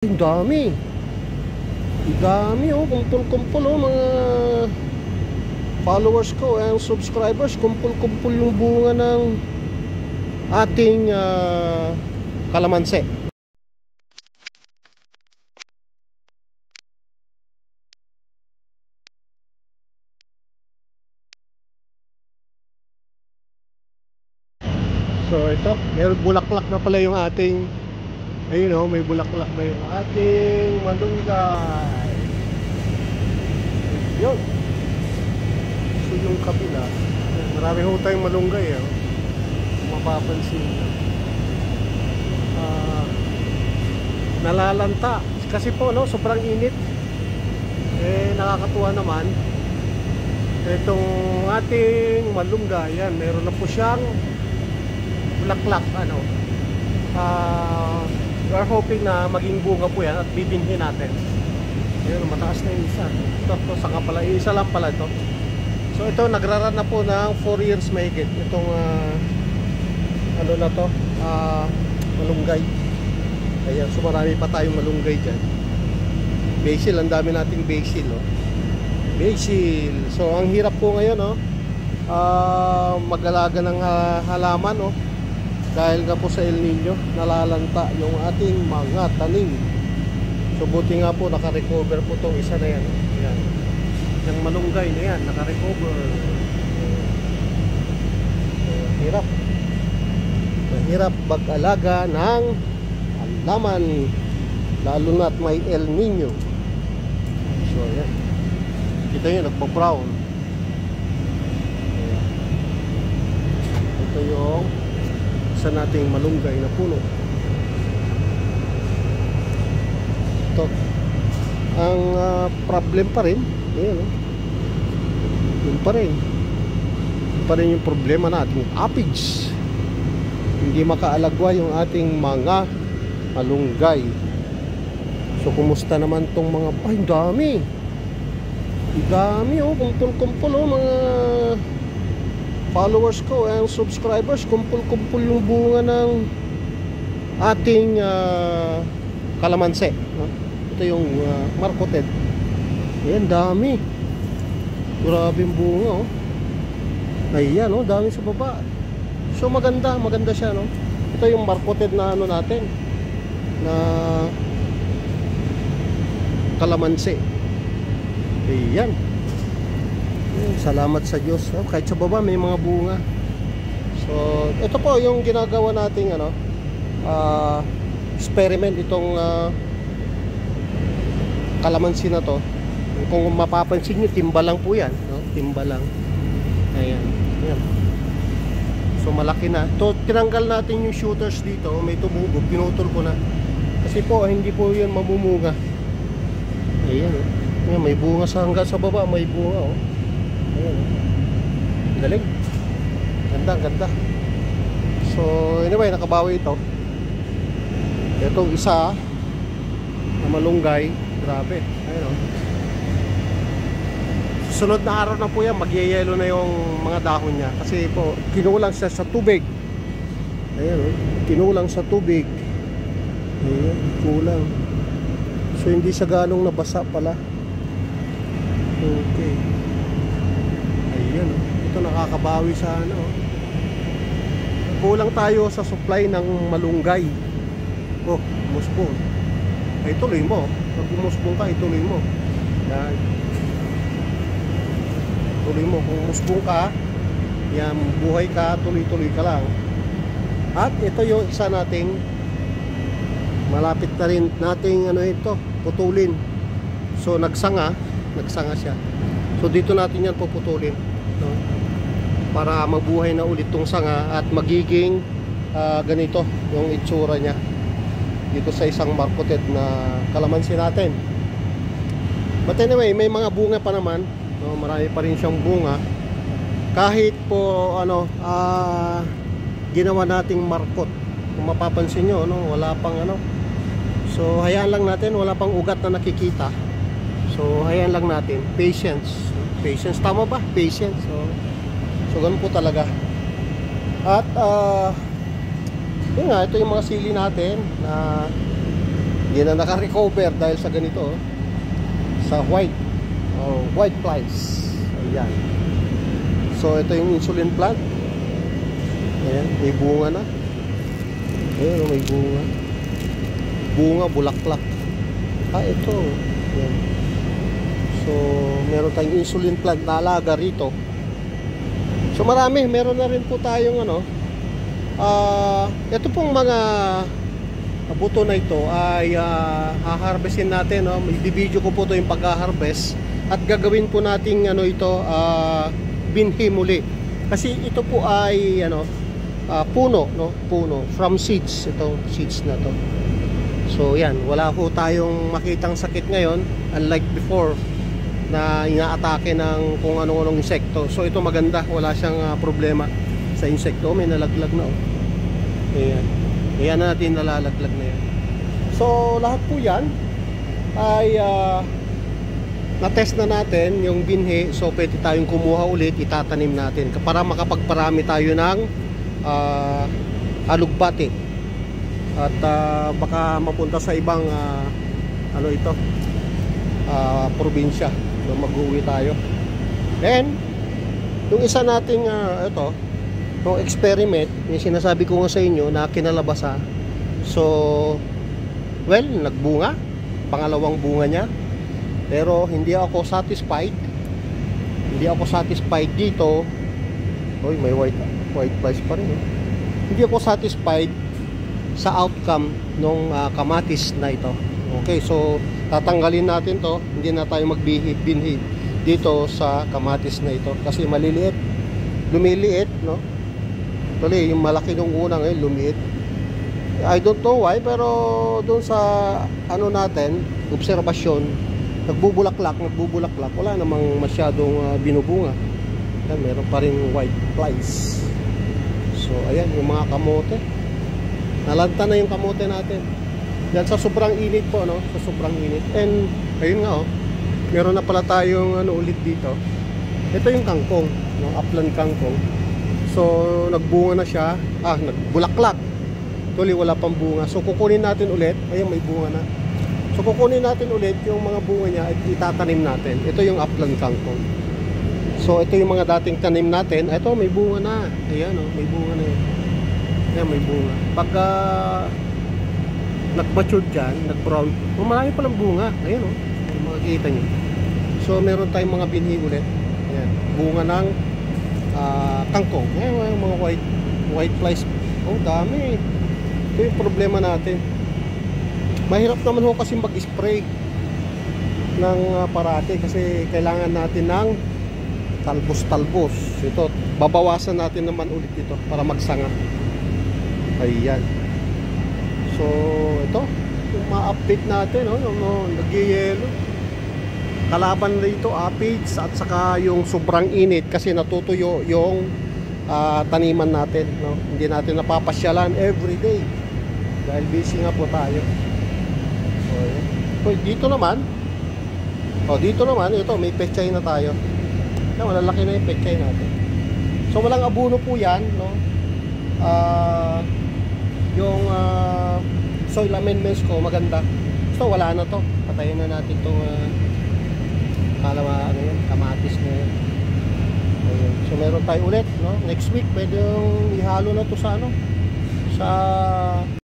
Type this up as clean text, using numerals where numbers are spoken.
Ang dami. Ang dami oh, kumpul-kumpul oh, mga followers ko and subscribers. Kumpul-kumpul yung bunga ng ating kalamansi. So ito, may bulaklak na pala yung ating, ayun oh, may bulaklak na yung ating malunggay. Yun. So yung kabila, marami ho tayong malunggay oh. Mapapansin nyo. Nalalanta kasi po no, sobrang init. Nakakatuwa naman itong ating malunggay. Yan, meron na po siyang bulaklak ano. We are hoping na maging bunga po yan at bibinhin natin. Ayun, mataas na yung isa. Ito saka pala, isa lang pala ito. So ito, nagraran na po ng 4 years mahigit itong ano na to, malunggay. Ayan, so marami pa tayong malunggay dyan. Basil, ang dami nating basil oh. Basil. So ang hirap po ngayon oh, mag-alaga ng halaman oh. Dahil nga po sa El Nino, nalalanta yung ating mga tanim. So buti nga po naka-recover po tong isa na yan. Ayan. Yung malunggay na yan, naka-recover. Hirap. Mahirap mag-alaga ng halaman, lalo na't may El Nino. So ayan. Kita nyo, nagpa-brown. Ito yung sa nating malunggay na puno. Ito ang problem pa rin. Ayan, yun pa rin. Yun pa rin yung problema nating aphids. Hindi makaalagwa yung ating mga malunggay. So kumusta naman tong mga, ay dami. Dami oh, kumpul-kumpul oh, mga followers ko and subscribers. Kumpul-kumpul yung bunga ng ating kalamansi no? Ito yung marcoted. Ayan, dami. Grabe yung bunga oh. Ayan oh, dami sa baba. So maganda siya no. Ito yung marcoted na ano natin, na kalamansi. Ayan. Salamat sa Diyos oh, kahit sa baba may mga bunga. So ito po yung ginagawa nating ano, experiment itong kalamansi na to. Kung mapapansin nyo, timba lang po yan no? Timba lang. Ayan, ayan. So malaki na to. Tinanggal natin yung shooters dito. May tumubo, pinutol ko na kasi po hindi po yun mamumunga. Ayan oh. Ayan, may bunga sa hanggang sa baba, may bunga oh. Ayan. Galing. Ganda, ganda. So anyway, nakabawi ito. Itong isa na malunggay. Grabe. Ayan o. Susunod na araw na po yan, magyayelo na yung mga dahon niya. Kasi po, kinulang siya sa tubig. Ayan o. Kinulang sa tubig. Ayan, kulang. So hindi siya ganong nabasa pala. Okay. Ayan o. Ito nakakabawi sa ano. Kulang tayo sa supply ng malunggay. Oh, musbong. Ay tuloy mo. Pag umusbong ka, ituloy mo. Yan. Tuloy mo. Kung umusbong ka, yan, buhay ka, tuloy-tuloy ka lang. At ito yung isa nating malapit na rin nating ano ito, putulin. So nagsanga siya. So dito natin yan puputulin no? Para mabuhay na ulit tong sanga at magiging ganito yung itsura niya dito sa isang marcoted na kalamansi natin. But anyway, may mga bunga pa naman no? Marami pa rin siyang bunga kahit po ano ginawa nating markot. Kung mapapansin nyo no? Wala pang ano. So hayaan lang natin, wala pang ugat na nakikita. So hayaan lang natin. Patience. Patience, tama ba? Patience. So ganun po talaga. At yun nga, ito yung mga sili natin na Hindi na naka-recover dahil sa ganito, oh. Sa white flies. Ayan. So ito yung insulin plant. Ayan, may bunga na. Ayan, may bunga. Bunga, bulaklak. Ito. Ayan. So meron tayong insulin plant na alaga rito. So marami, meron na rin po tayong ito pong mga buto na ito ay haharvestin natin, no? I-video ko po ito yung pag-harvest at gagawin po nating binhi muli. Kasi ito po ay puno, no? Puno from seeds, ito seeds na to. So yan, wala po tayong makitang sakit ngayon unlike before na inaatake ng kung anong insekto. So ito maganda, wala siyang problema sa insekto. May nalaglag na, oh. Ayan. Ayan natin, nalalaglag na yan. So lahat po yan ay na-test na natin yung binhi. So pwede tayong kumuha ulit, itatanim natin para makapagparami tayo ng alugbati. At baka mapunta sa ibang probinsya. So mag-uwi tayo. Then yung isa nating yung experiment, yung sinasabi ko nga sa inyo na kinalabasa. So well, nagbunga, pangalawang bunga niya, pero hindi ako satisfied dito. Oy, may white flies pa rin, eh. Hindi ako satisfied sa outcome nung kamatis na ito. Okay, so tatanggalin natin to. Hindi na tayo magbinhi dito sa kamatis na ito kasi maliliit, lumiliit, no? Tuloy, yung malaki nung unang lumiit. I don't know why, pero doon sa natin, obserbasyon, nagbubulaklak, wala namang masyadong binubunga. Yan, meron pa rin white flies. So ayan, yung mga kamote, nalanta na yung kamote natin. Yan sa sobrang init po, no? Sa sobrang init. And ayun nga, meron na pala tayong ulit dito. Ito yung kangkong, no? Upland kangkong. So nagbunga na siya, nagbulaklak. Tuloy, wala pang bunga. So kukunin natin ulit. Ayun, may bunga na. So kukunin natin ulit yung mga bunga niya at itatanim natin. Ito yung upland kangkong. So ito yung mga dating tanim natin. Ito, may bunga na. Ayan, may bunga na yun. Ayan, may bunga. Pagka nag-mature dyan, nag-brown, marami palang bunga. Ayan, makikita nyo. So meron tayong mga binhi ulit. Ayan, bunga ng kangkong. Ayan, mga white flies. Oh, dami. Ito yung problema natin. Mahirap naman kasi mag-spray ng parati kasi kailangan natin ng talbos. Ito, babawasan natin naman ulit ito para magsanga. Ayan. So ito, yung ma-update natin, nag-yellow. Kalaban dito aphids at saka yung sobrang init kasi natutuyo yung taniman natin, no? Hindi natin napapasyalan everyday dahil busy nga po tayo. So dito naman ito may pechay na tayo. Malalaki na yung pechay natin. So walang abono po yan, no? Yung soil amendments ko maganda. So wala na to. Patayin na natin itong kamatis na yun. So meron tayo ulit, no? Next week pwede yung ihalo na to sa sa